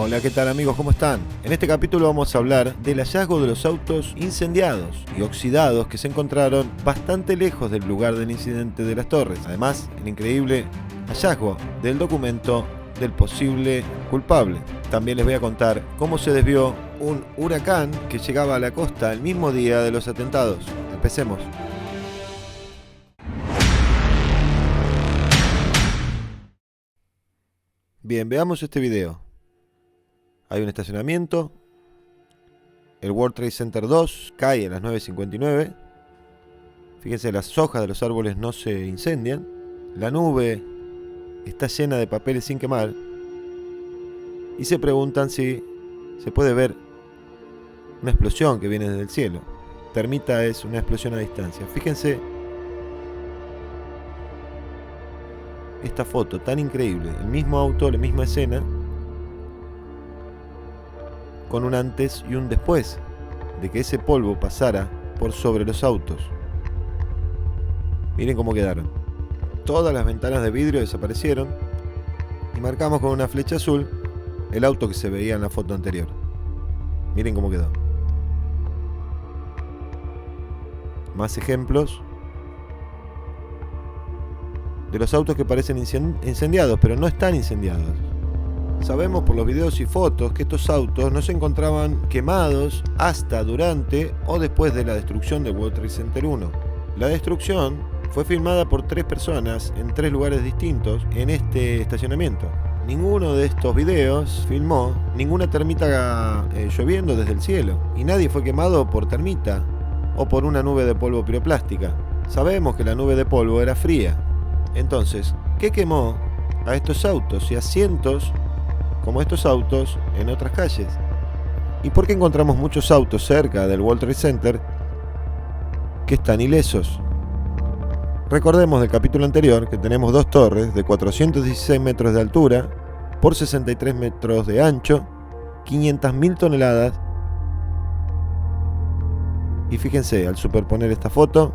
Hola, ¿qué tal amigos? ¿Cómo están? En este capítulo vamos a hablar del hallazgo de los autos incendiados y oxidados que se encontraron bastante lejos del lugar del incidente de las torres. Además, el increíble hallazgo del documento del posible culpable. También les voy a contar cómo se desvió un huracán que llegaba a la costa el mismo día de los atentados. Empecemos. Bien, veamos este video. Hay un estacionamiento. El World Trade Center 2 cae a las 9:59. Fíjense, las hojas de los árboles no se incendian. La nube está llena de papeles sin quemar. Y se preguntan si se puede ver una explosión que viene desde el cielo. Termita es una explosión a distancia. Fíjense esta foto tan increíble. El mismo auto, la misma escena, con un antes y un después de que ese polvo pasara por sobre los autos. Miren cómo quedaron. Todas las ventanas de vidrio desaparecieron y marcamos con una flecha azul el auto que se veía en la foto anterior. Miren cómo quedó. Más ejemplos de los autos que parecen incendiados, pero no están incendiados. Sabemos por los videos y fotos que estos autos no se encontraban quemados hasta, durante o después de la destrucción del World Trade Center 1. La destrucción fue filmada por 3 personas en 3 lugares distintos en este estacionamiento. Ninguno de estos videos filmó ninguna termita lloviendo desde el cielo, y nadie fue quemado por termita o por una nube de polvo piroplástica. Sabemos que la nube de polvo era fría. Entonces, ¿qué quemó a estos autos y a cientos como estos autos en otras calles? ¿Y por qué encontramos muchos autos cerca del World Trade Center que están ilesos? Recordemos del capítulo anterior que tenemos 2 torres de 416 metros de altura por 63 metros de ancho, 500.000 toneladas. Y fíjense, al superponer esta foto,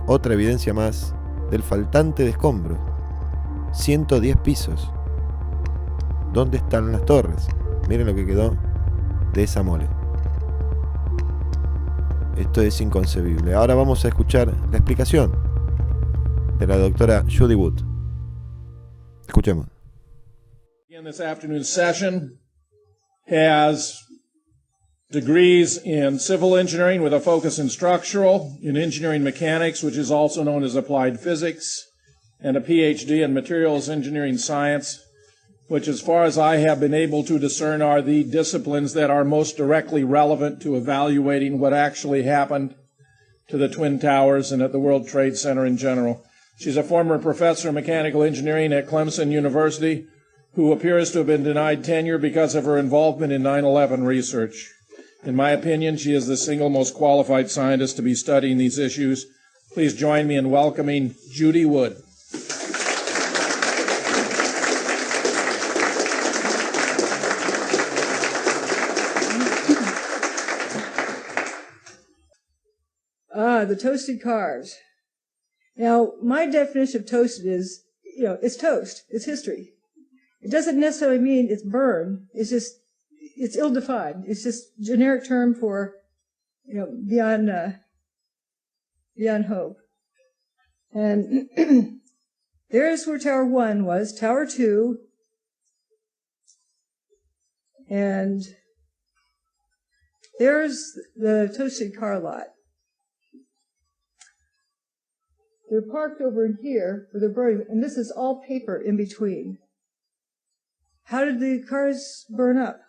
otra evidencia más del faltante de escombros. 110 pisos. ¿Dónde están las torres? Miren lo que quedó de esa mole. Esto es inconcebible. Ahora vamos a escuchar la explicación de la doctora Judy Wood. Escuchemos. This afternoon's session has degrees in civil engineering with a focus in structural, in engineering mechanics, which is also known as applied physics, and a PhD in materials engineering science, which as far as I have been able to discern are the disciplines that are most directly relevant to evaluating what actually happened to the Twin Towers and at the World Trade Center in general. She's a former professor of mechanical engineering at Clemson University who appears to have been denied tenure because of her involvement in 9/11 research. In my opinion, she is the single most qualified scientist to be studying these issues. Please join me in welcoming Judy Wood. The toasted cars. Now, my definition of toasted is, it's toast. It's history. It doesn't necessarily mean it's burned. It's just, it's ill-defined. It's just a generic term for, beyond hope. And there's where Tower 1 was, Tower 2, and there's the toasted car lot. They're parked over in here, where they're burning, and this is all paper in between. How did the cars burn up?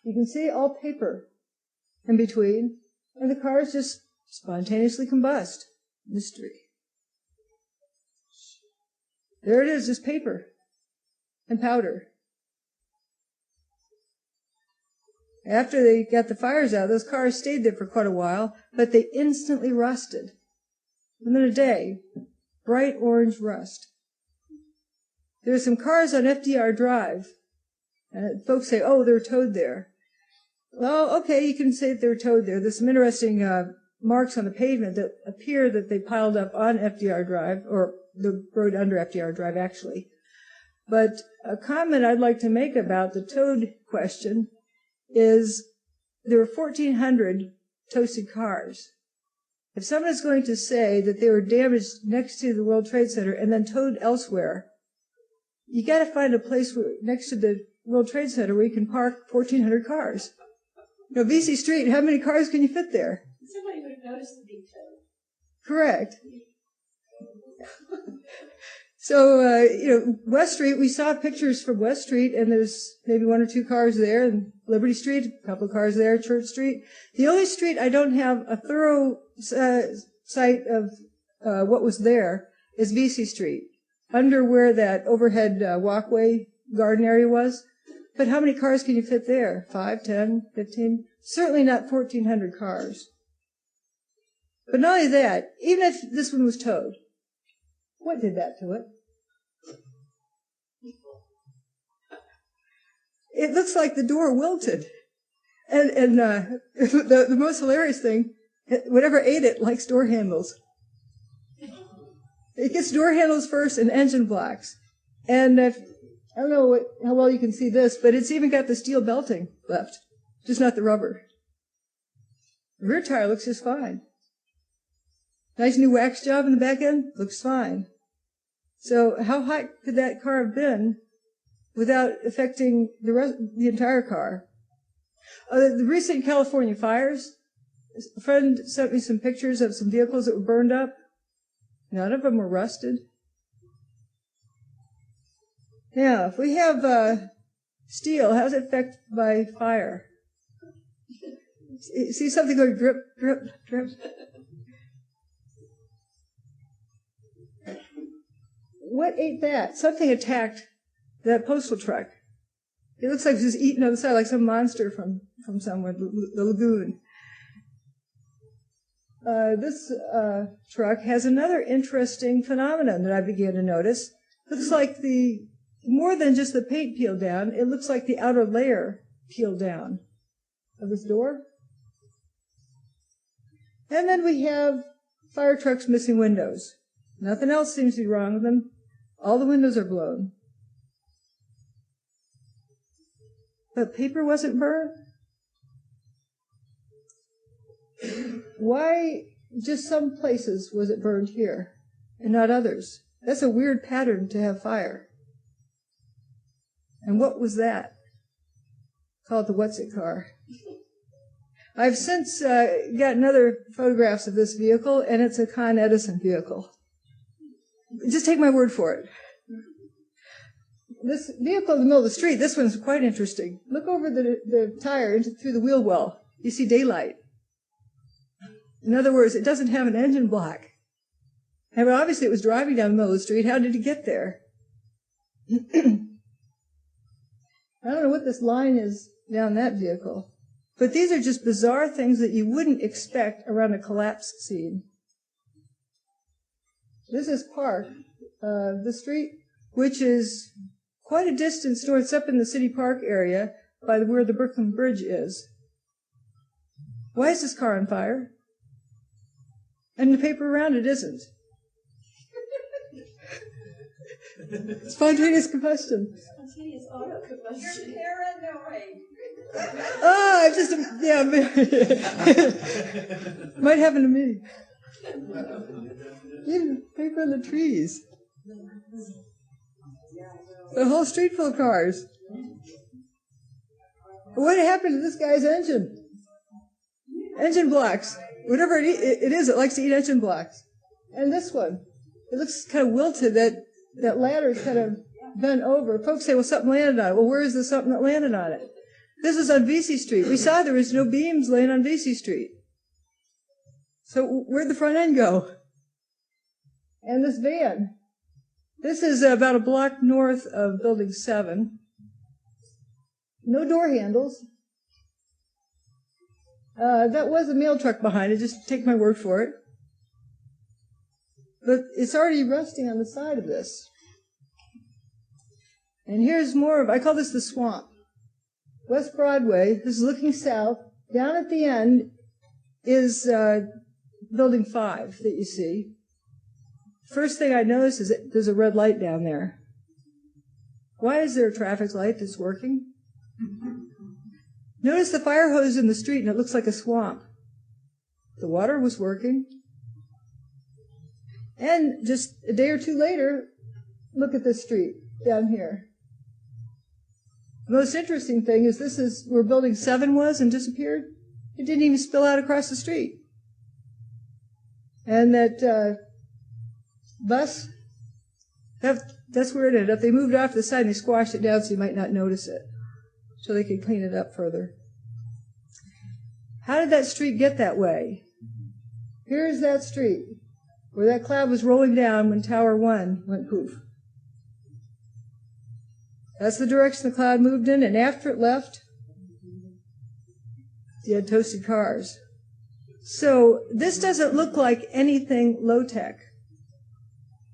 You can see all paper in between, and the cars just spontaneously combust. Mystery. There it is, just paper and powder. After they got the fires out, those cars stayed there for quite a while, but they instantly rusted. Within a day, bright orange rust. There were some cars on FDR Drive, and folks say, oh, they're towed there. Well, okay, you can say that they were towed there. There's some interesting marks on the pavement that appear that they piled up on FDR Drive, or the road under FDR Drive, actually. But a comment I'd like to make about the towed question is there were 1,400 toasted cars. If someone is going to say that they were damaged next to the World Trade Center and then towed elsewhere, you got to find a place next to the World Trade Center where you can park 1,400 cars. You know, VC Street, how many cars can you fit there? Somebody would have noticed the big towed. Correct. So, West Street, we saw pictures from West Street, and there's maybe 1 or 2 cars there, and Liberty Street, a couple of cars there, Church Street. The only street I don't have a thorough sight of what was there is VC Street, under where that overhead walkway garden area was. But how many cars can you fit there? 5, 10, 15? Certainly not 1,400 cars. But not only that, even if this one was towed, what did that to it? It looks like the door wilted. And the most hilarious thing, whatever ate it likes door handles. It gets door handles first and engine blocks. And I don't know how well you can see this, but it's even got the steel belting left, just not the rubber. The rear tire looks just fine. Nice new wax job in the back end, looks fine. So how hot could that car have been without affecting the entire car? The recent California fires, a friend sent me some pictures of some vehicles that were burned up. None of them were rusted. Now, if we have steel, how's it affected by fire? See something going drip, drip, drip? What ate that? Something attacked that postal truck. It looks like it was just eaten on the side, like some monster from somewhere, the lagoon. This truck has another interesting phenomenon that I began to notice. Looks like more than just the paint peeled down, it looks like the outer layer peeled down of this door. And then we have fire trucks missing windows. Nothing else seems to be wrong with them. All the windows are blown. But paper wasn't burned? Why just some places was it burned here and not others? That's a weird pattern to have fire. And what was that? Call it the what's it car. I've since gotten other photographs of this vehicle, and it's a Con Edison vehicle. Just take my word for it. This vehicle in the middle of the street, this one's quite interesting. Look over the tire through the wheel well. You see daylight. In other words, it doesn't have an engine block. And obviously it was driving down the middle of the street. How did it get there? I don't know what this line is down that vehicle. But these are just bizarre things that you wouldn't expect around a collapse scene. This is Park, the street, which is quite a distance north. It's up in the City Park area by where the Brooklyn Bridge is. Why is this car on fire? And the paper around it isn't. Spontaneous combustion. Spontaneous auto combustion. Oh, I just, yeah, might happen to me. Even paper in the trees. The whole street full of cars. What happened to this guy's engine? Engine blocks. Whatever it is, it likes to eat engine blocks. And this one, it looks kind of wilted. That ladder's kind of bent over. Folks say, well, something landed on it. Well, where is the something that landed on it? This is on VC Street. We saw there was no beams laying on VC Street. So where'd the front end go? And this van. This is about a block north of Building 7. No door handles. That was a mail truck behind it. Just take my word for it. But it's already resting on the side of this. And here's more of, I call this the swamp. West Broadway, this is looking south. Down at the end is Building 5 that you see. First thing I noticed is that there's a red light down there. Why is there a traffic light that's working? Notice the fire hose in the street and it looks like a swamp. The water was working. And just a day or two later, look at this street down here. The most interesting thing is this is where Building 7 was and disappeared. It didn't even spill out across the street. And that bus, that's where it ended up. They moved it off to the side and they squashed it down so you might not notice it, so they could clean it up further. How did that street get that way? Here's that street where that cloud was rolling down when Tower 1 went poof. That's the direction the cloud moved in, and after it left, you had toasted cars. So this doesn't look like anything low-tech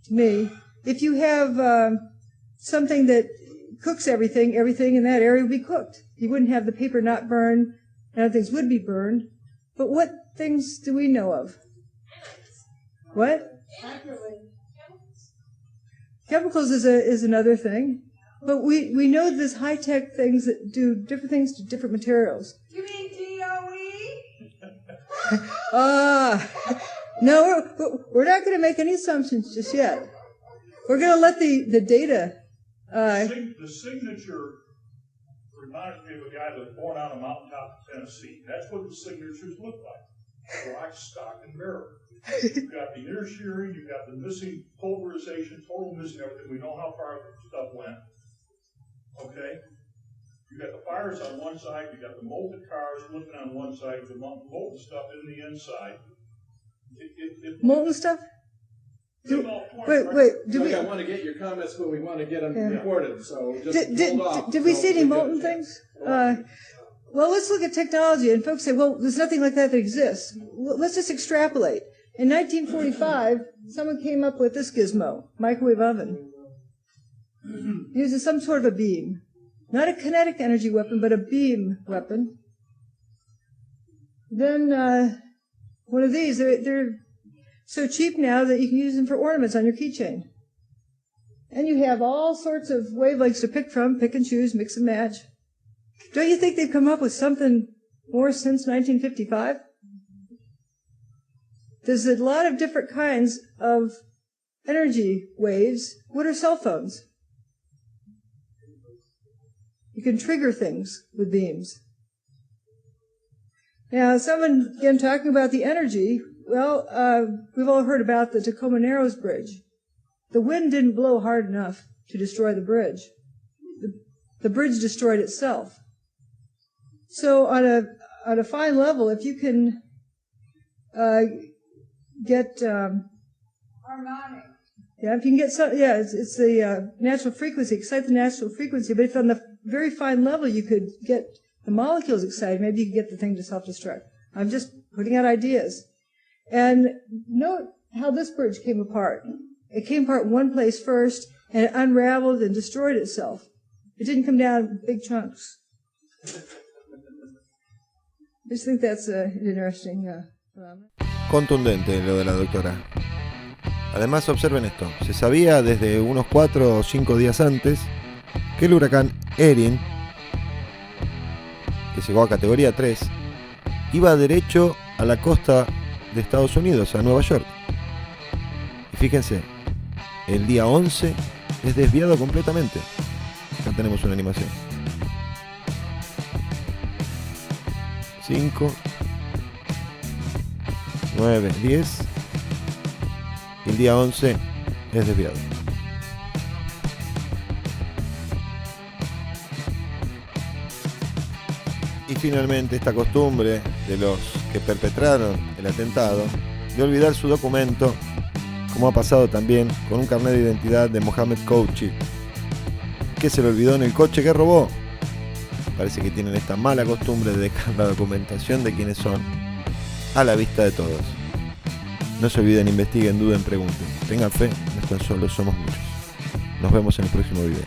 to me. If you have something that cooks everything in that area would be cooked. You wouldn't have the paper not burned, and other things would be burned. But what things do we know of? What? Chemicals is another thing. But we know there's high-tech things that do different things to different materials. You mean DOE? No, we're not going to make any assumptions just yet. We're going to let the data. The signature reminds me of a guy that was born on a mountaintop in Tennessee. That's what the signatures look like. Rock, stock, and barrel. You've got the inner shearing, you've got the missing pulverization, total missing everything. We know how far the stuff went. Okay? You got the fires on one side, you got the molten cars looking on one side with the molten stuff in the inside. Molten stuff? Wait. I want to get your comments, but we want to get them recorded, so just hold off. Did we see any molten things? Well, let's look at technology. And folks say, well, there's nothing like that exists. Well, let's just extrapolate. In 1945, someone came up with this gizmo, microwave oven. Uses some sort of a beam. Not a kinetic energy weapon, but a beam weapon. Then one of these, they're so cheap now that you can use them for ornaments on your keychain. And you have all sorts of wavelengths to pick from, pick and choose, mix and match. Don't you think they've come up with something more since 1955? There's a lot of different kinds of energy waves. What are cell phones? You can trigger things with beams. Now, someone, again, talking about the energy, well, we've all heard about the Tacoma Narrows Bridge. The wind didn't blow hard enough to destroy the bridge. The bridge destroyed itself. So on a fine level, if you can get Harmonic. if you can get some, it's the natural frequency, excite the natural frequency. But if on the very fine level you could get the molecules excited, maybe you could get the thing to self-destruct. I'm just putting out ideas. And note how this bridge came apart. It came apart in one place first, and it unraveled and destroyed itself. It didn't come down in big chunks. I just think that's an interesting phenomenon. Contundente lo de la doctora. Además, observen esto. Se sabía desde unos 4 o 5 días antes que el huracán Erin, que llegó a categoría 3, iba derecho a la costa de Estados Unidos, a Nueva York. Y fíjense, el día 11 es desviado completamente. Acá tenemos una animación. 5, 9, 10. Y el día 11 es desviado. Y finalmente esta costumbre de los que perpetraron el atentado de olvidar su documento, como ha pasado también con un carnet de identidad de Mohamed Kouchi, que se le olvidó en el coche que robó. Parece que tienen esta mala costumbre de dejar la documentación de quienes son a la vista de todos. No se olviden, investiguen, duden, pregunten. Tengan fe, no están solos, somos muchos. Nos vemos en el próximo video.